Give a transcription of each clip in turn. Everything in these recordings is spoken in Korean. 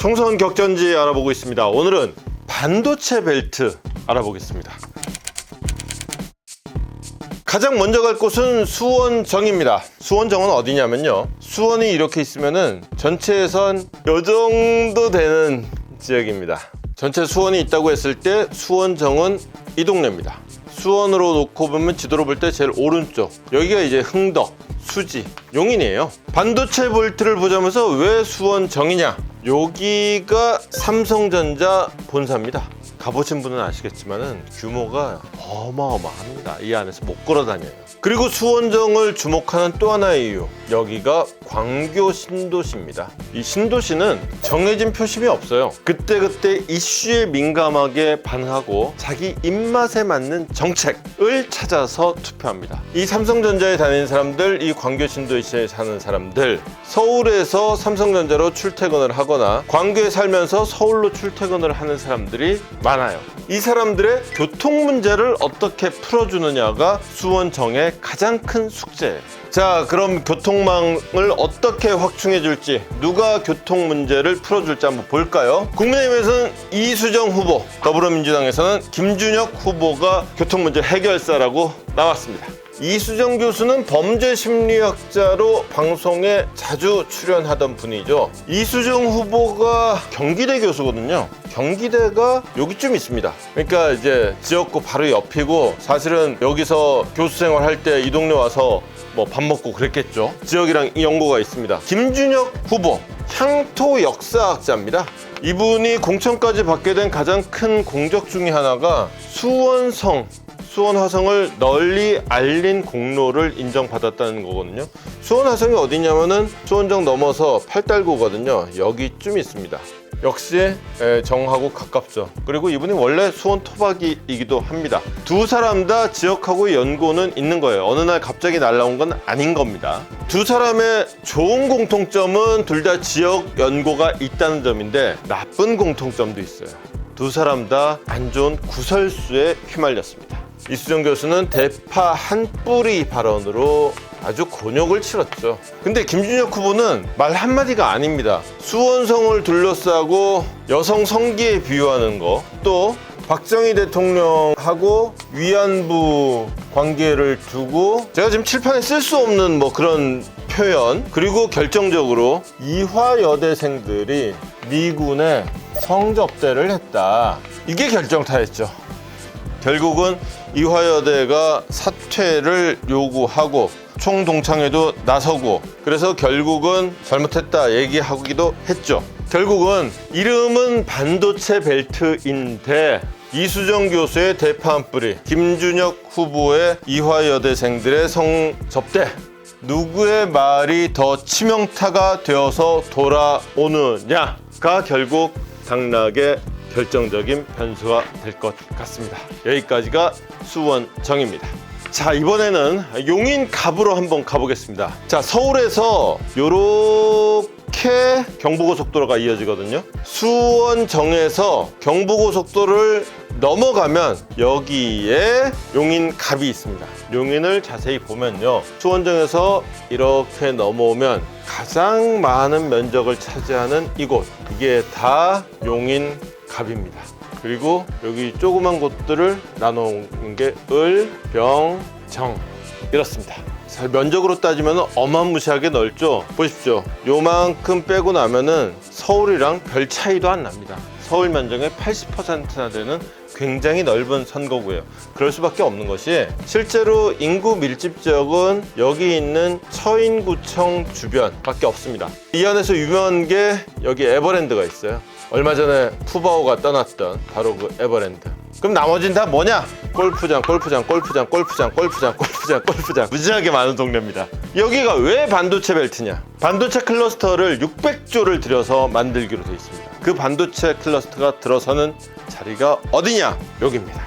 총선 격전지 알아보고 있습니다. 오늘은 반도체 벨트 알아보겠습니다. 가장 먼저 갈 곳은 수원정입니다. 수원정은 어디냐면요, 수원이 이렇게 있으면은 전체에선 요 정도 되는 지역입니다. 전체 수원이 있다고 했을 때 수원정은 이 동네입니다. 수원으로 놓고 보면 지도로 볼 때 제일 오른쪽, 여기가 이제 흥덕, 수지, 용인이에요. 반도체 벨트를 보자면서 왜 수원정이냐? 여기가 삼성전자 본사입니다. 가보신 분은 아시겠지만은 규모가 어마어마합니다. 이 안에서 못 걸어 다녀요. 그리고 수원정을 주목하는 또 하나의 이유, 여기가 광교 신도시입니다. 이 신도시는 정해진 표심이 없어요. 그때그때 이슈에 민감하게 반응하고 자기 입맛에 맞는 정책을 찾아서 투표합니다. 이 삼성전자에 다니는 사람들, 이 광교 신도시에 사는 사람들, 서울에서 삼성전자로 출퇴근을 하거나 광교에 살면서 서울로 출퇴근을 하는 사람들이 많아요. 이 사람들의 교통 문제를 어떻게 풀어주느냐가 수원정의 가장 큰 숙제예요. 자, 그럼 교통망을 어떻게 확충해 줄지, 누가 교통 문제를 풀어줄지 한번 볼까요? 국민의힘에서는 이수정 후보, 더불어민주당에서는 김준혁 후보가 교통 문제 해결사라고 나왔습니다. 이수정 교수는 범죄심리학자로 방송에 자주 출연하던 분이죠. 이수정 후보가 경기대 교수거든요. 경기대가 여기쯤 있습니다. 그러니까 이제 지역구 바로 옆이고, 사실은 여기서 교수 생활할 때 이 동네 와서 뭐 밥 먹고 그랬겠죠. 지역이랑 연고가 있습니다. 김준혁 후보, 향토 역사학자입니다. 이분이 공천까지 받게 된 가장 큰 공적 중에 하나가 수원 화성을 널리 알린 공로를 인정받았다는 거거든요. 수원 화성이 어디냐면은 수원정 넘어서 팔달구거든요. 여기쯤 있습니다. 역시 정하고 가깝죠. 그리고 이분이 원래 수원 토박이이기도 합니다. 두 사람 다 지역하고 연고는 있는 거예요. 어느 날 갑자기 날라온 건 아닌 겁니다. 두 사람의 좋은 공통점은 둘 다 지역 연고가 있다는 점인데, 나쁜 공통점도 있어요. 두 사람 다 안 좋은 구설수에 휘말렸습니다. 이수정 교수는 대파 한 뿌리 발언으로 아주 곤욕을 치렀죠. 근데 김준혁 후보는 말 한마디가 아닙니다. 수원성을 둘러싸고 여성 성기에 비유하는 거, 또 박정희 대통령하고 위안부 관계를 두고 제가 지금 칠판에 쓸 수 없는 뭐 그런 표현, 그리고 결정적으로 이화여대생들이 미군에 성접대를 했다, 이게 결정타였죠. 결국은 이화여대가 사퇴를 요구하고 총동창회도 나서고, 그래서 결국은 잘못했다 얘기하기도 했죠. 결국은 이름은 반도체 벨트인데 이수정 교수의 대파 한 뿌리, 김준혁 후보의 이화여대생들의 성접대, 누구의 말이 더 치명타가 되어서 돌아오느냐가 결국 당락의 결정적인 변수가 될 것 같습니다. 여기까지가 수원정입니다. 자, 이번에는 용인 갑으로 한번 가보겠습니다. 자, 서울에서 요렇게 경부고속도로가 이어지거든요. 수원정에서 경부고속도로를 넘어가면 여기에 용인 갑이 있습니다. 용인을 자세히 보면요, 수원정에서 이렇게 넘어오면 가장 많은 면적을 차지하는 이곳, 이게 다 용인 갑입니다. 그리고 여기 조그만 곳들을 나눠온 게 을, 병, 정, 이렇습니다. 면적으로 따지면 어마무시하게 넓죠. 보십시오. 요만큼 빼고 나면은 서울이랑 별 차이도 안 납니다. 서울 면적의 80%나 되는 굉장히 넓은 선거구예요. 그럴 수밖에 없는 것이, 실제로 인구 밀집 지역은 여기 있는 처인구청 주변밖에 없습니다. 이 안에서 유명한 게 여기 에버랜드가 있어요. 얼마 전에 푸바오가 떠났던 바로 그 에버랜드. 그럼 나머지는 다 뭐냐? 골프장, 무지하게 많은 동네입니다. 여기가 왜 반도체 벨트냐? 반도체 클러스터를 600조를 들여서 만들기로 되어 있습니다. 그 반도체 클러스터가 들어서는 자리가 어디냐? 여기입니다.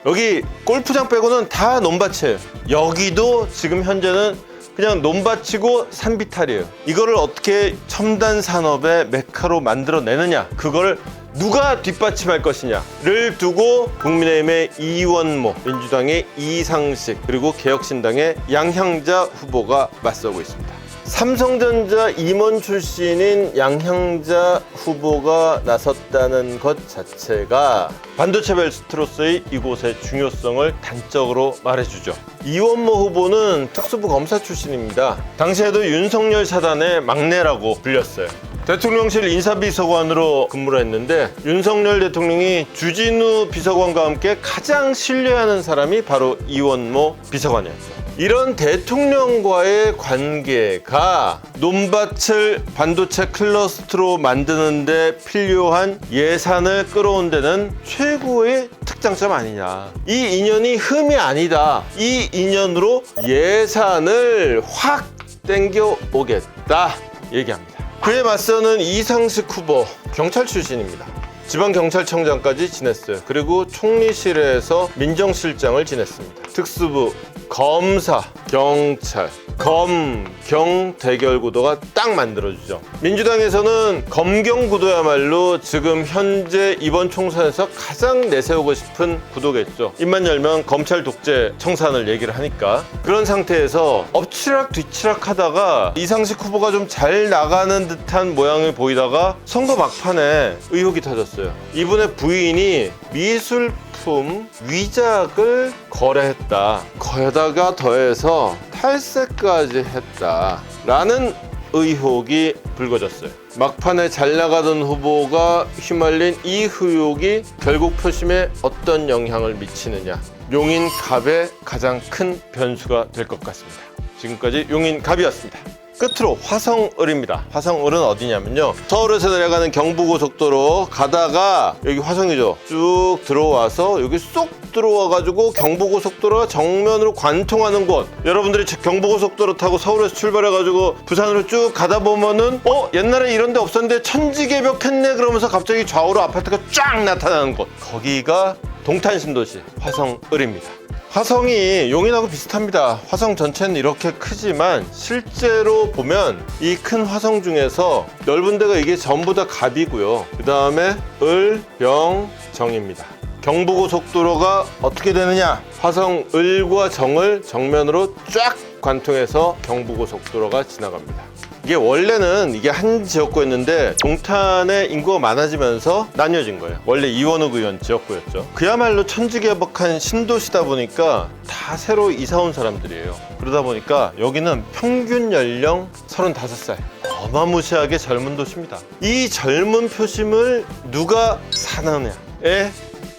여기 골프장 빼고는 다 논밭이에요. 여기도 지금 현재는 그냥 논밭이고 산비탈이에요. 이거를 어떻게 첨단 산업의 메카로 만들어내느냐, 그걸 누가 뒷받침할 것이냐를 두고 국민의힘의 이원모, 민주당의 이상식, 그리고 개혁신당의 양향자 후보가 맞서고 있습니다. 삼성전자 임원 출신인 양향자 후보가 나섰다는 것 자체가 반도체 벨트로서의 이곳의 중요성을 단적으로 말해주죠. 이원모 후보는 특수부 검사 출신입니다. 당시에도 윤석열 사단의 막내라고 불렸어요. 대통령실 인사비서관으로 근무를 했는데 윤석열 대통령이 주진우 비서관과 함께 가장 신뢰하는 사람이 바로 이원모 비서관이었죠. 이런 대통령과의 관계가 논밭을 반도체 클러스터로 만드는 데 필요한 예산을 끌어온 데는 최고의 특장점 아니냐. 이 인연이 흠이 아니다. 이 인연으로 예산을 확 땡겨 오겠다 얘기합니다. 그에 맞서는 이상식 후보, 경찰 출신입니다. 지방경찰청장까지 지냈어요. 그리고 총리실에서 민정실장을 지냈습니다. 특수부, 검사, 경찰, 검경 대결 구도가 딱 만들어지죠. 민주당에서는 검경 구도야말로 지금 현재 이번 총선에서 가장 내세우고 싶은 구도겠죠. 입만 열면 검찰 독재 청산을 얘기를 하니까. 그런 상태에서 엎치락 뒤치락 하다가 이상식 후보가 좀 잘 나가는 듯한 모양이 보이다가 선거 막판에 의혹이 터졌어요. 이분의 부인이 미술품 위작을 거래했다. 거기다가 더해서 탈세까지 했다 라는 의혹이 불거졌어요. 막판에 잘 나가던 후보가 휘말린 이 의혹이 결국 표심에 어떤 영향을 미치느냐, 용인갑의 가장 큰 변수가 될 것 같습니다. 지금까지 용인갑이었습니다. 끝으로 화성을입니다. 화성을은 어디냐면요, 서울에서 내려가는 경부고속도로 가다가 여기 화성이죠. 쭉 들어와서 여기 쏙 들어와가지고 경부고속도로가 정면으로 관통하는 곳. 여러분들이 경부고속도로 타고 서울에서 출발해가지고 부산으로 쭉 가다 보면은 옛날에 이런 데 없었는데 천지개벽 했네 그러면서 갑자기 좌우로 아파트가 쫙 나타나는 곳. 거기가 동탄신도시 화성을입니다. 화성이 용인하고 비슷합니다. 화성 전체는 이렇게 크지만 실제로 보면 이 큰 화성 중에서 넓은 데가 이게 전부 다 갑이고요. 그 다음에 을, 영, 정입니다. 경부고속도로가 어떻게 되느냐, 화성 을과 정을 정면으로 쫙 관통해서 경부고속도로가 지나갑니다. 이게 원래는 이게 한 지역구였는데 동탄에 인구가 많아지면서 나뉘어진 거예요. 원래 이원욱 의원 지역구였죠. 그야말로 천지개벽한 신도시다 보니까 다 새로 이사 온 사람들이에요. 그러다 보니까 여기는 평균 연령 35살. 어마무시하게 젊은 도시입니다. 이 젊은 표심을 누가 사느냐에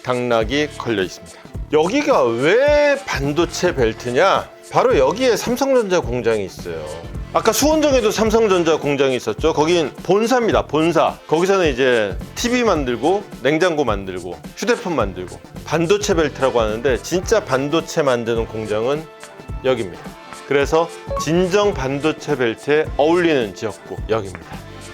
당락이 걸려 있습니다. 여기가 왜 반도체 벨트냐? 바로 여기에 삼성전자 공장이 있어요. 아까 수원정에도 삼성전자 공장이 있었죠. 거긴 본사입니다. 본사. 거기서는 이제 TV 만들고 냉장고 만들고 휴대폰 만들고 반도체 벨트라고 하는데, 진짜 반도체 만드는 공장은 여기입니다. 그래서 진정 반도체 벨트에 어울리는 지역구 여기입니다.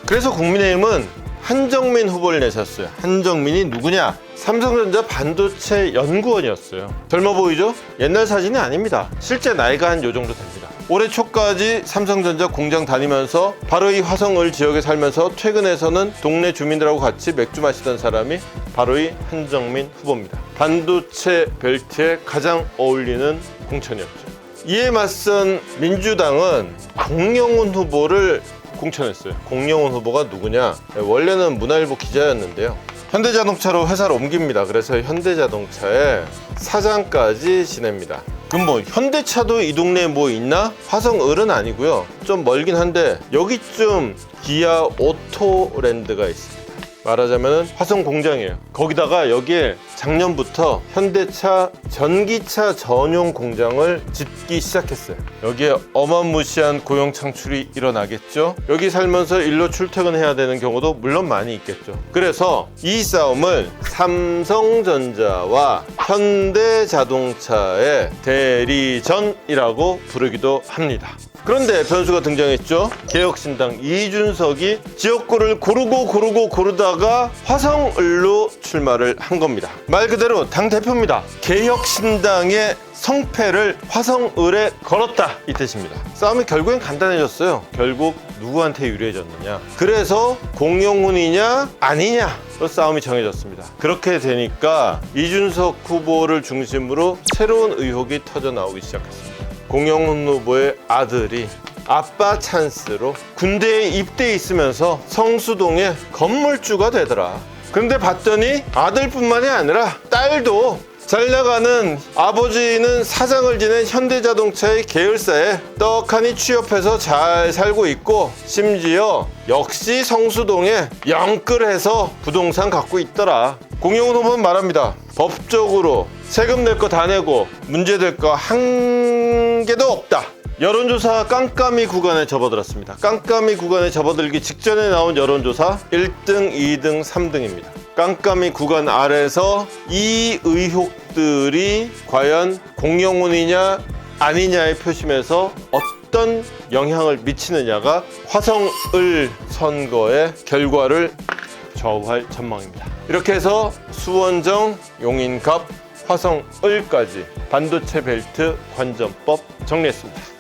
그래서 국민의힘은 한정민 후보를 내셨어요. 한정민이 누구냐? 삼성전자 반도체 연구원이었어요. 젊어 보이죠? 옛날 사진이 아닙니다. 실제 나이가 한 요 정도 됩니다. 올해 초까지 삼성전자 공장 다니면서 바로 이 화성을 지역에 살면서 퇴근해서는 동네 주민들하고 같이 맥주 마시던 사람이 바로 이 한정민 후보입니다. 반도체 벨트에 가장 어울리는 공천이었죠. 이에 맞선 민주당은 공영훈 후보를 공천했어요. 공영훈 후보가 누구냐? 원래는 문화일보 기자였는데요. 현대자동차로 회사를 옮깁니다. 그래서 현대자동차의 사장까지 지냅니다. 그럼 뭐 현대차도 이 동네에 뭐 있나? 화성을은 아니고요. 좀 멀긴 한데 여기쯤 기아 오토랜드가 있습니다. 말하자면 화성 공장이에요. 거기다가 여기에 작년부터 현대차 전기차 전용 공장을 짓기 시작했어요. 여기에 어마무시한 고용 창출이 일어나겠죠. 여기 살면서 일로 출퇴근해야 되는 경우도 물론 많이 있겠죠. 그래서 이 싸움을 삼성전자와 현대자동차의 대리전이라고 부르기도 합니다. 그런데 변수가 등장했죠. 개혁신당 이준석이 지역구를 고르다가 화성을로 출마를 한 겁니다. 말 그대로 당대표입니다. 개혁신당의 성패를 화성을에 걸었다 이 뜻입니다. 싸움이 결국엔 간단해졌어요. 결국 누구한테 유리해졌느냐, 그래서 공영훈이냐 아니냐로 싸움이 정해졌습니다. 그렇게 되니까 이준석 후보를 중심으로 새로운 의혹이 터져 나오기 시작했습니다. 공영훈 후보의 아들이 아빠 찬스로 군대에 입대해 있으면서 성수동의 건물주가 되더라. 근데 봤더니 아들뿐만이 아니라 딸도 잘 나가는 아버지는 사장을 지낸 현대자동차의 계열사에 떡하니 취업해서 잘 살고 있고, 심지어 역시 성수동에 영끌해서 부동산 갖고 있더라. 공영훈 후보는 말합니다. 법적으로 세금 낼 거 다 내고 문제될 거 한 개도 없다. 여론조사 깜깜이 구간에 접어들었습니다. 깜깜이 구간에 접어들기 직전에 나온 여론조사 1등, 2등, 3등입니다. 깜깜이 구간 아래서 이 의혹들이 과연 공영훈이냐 아니냐의 표심에서 어떤 영향을 미치느냐가 화성을 선거의 결과를 좌우할 전망입니다. 이렇게 해서 수원정, 용인갑, 화성을까지 반도체 벨트 관전법 정리했습니다.